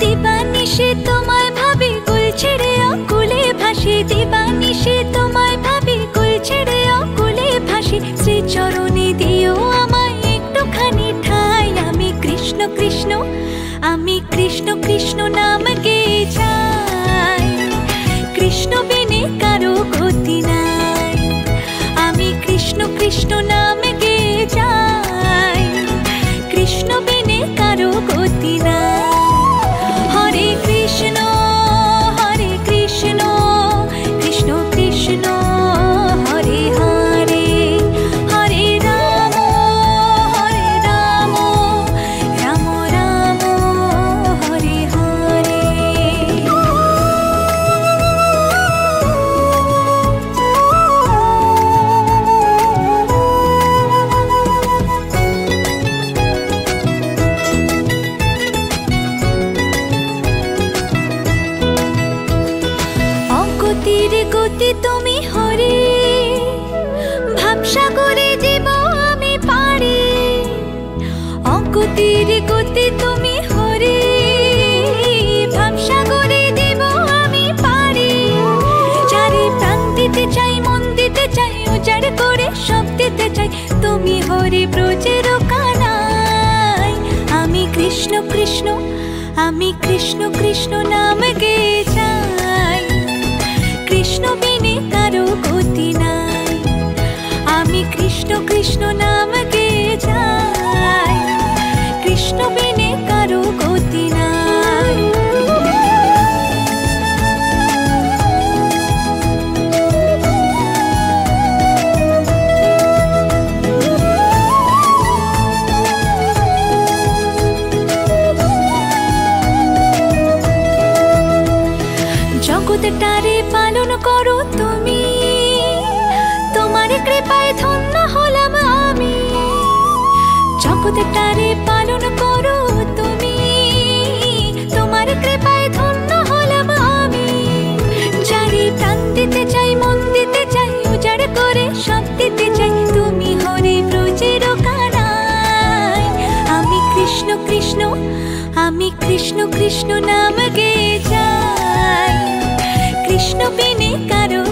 দিবানিশে তোমায় ভাবি কুল ছেড়ে অকুলে ভাসি, দিবানিশে তোমায় ভাবি কুল ছেড়ে অকুলে ভাসি। শ্রীচরণে দিও আমায় একটুখানি ঠাই। আমি কৃষ্ণ কৃষ্ণ, আমি কৃষ্ণ কৃষ্ণ নাম গেয়ে যাই। কৃষ্ণ বিনে কারো গতি নাই। আমি কৃষ্ণ কৃষ্ণ নাম গেয়ে যাই। কৃষ্ণ বিনে কারো গতি নাই। হরে কৃষ্ণ হরে কৃষ্ণ, কৃষ্ণ কৃষ্ণ হরে হরে, হরে রাম রাম রাম হরে হরে। অগতির গতি তুমি হরে, ভাবসাগরে জীব আমি পারি। অগতির গতি তুমি হরে, ভাবসাগরে জীব আমি পারি। চারি প্রাণ দিতে চাই, মন দিতে চাই, উজাড় করে সব দিতে চাই। তুমি হরে ব্রজের কানাই। আমি কৃষ্ণ কৃষ্ণ, আমি কৃষ্ণ কৃষ্ণ নাম গেয়ে যাই। কৃষ্ণ বিনে কারো গতি নাই। আমি কৃষ্ণ কৃষ্ণ নাম গেয়ে যাই। কৃষ্ণ বিনে কারো গতি নাই। জগৎটারে পালন করো তুমি, তোমার কৃপায় ধন্য হলাম আমি। জগৎটারে পালন করো তুমি, তোমার কৃপায় ধন্য হলাম আমি। চারি প্রাণ দিতে চাই, মন দিতে চাই, উজাড় করে সব দিতে চাই। তুমি হরে ব্রজের কানাই। আমি কৃষ্ণ কৃষ্ণ, আমি কৃষ্ণ কৃষ্ণ নাম গেয়ে যাই। কৃষ্ণ বিনে কারো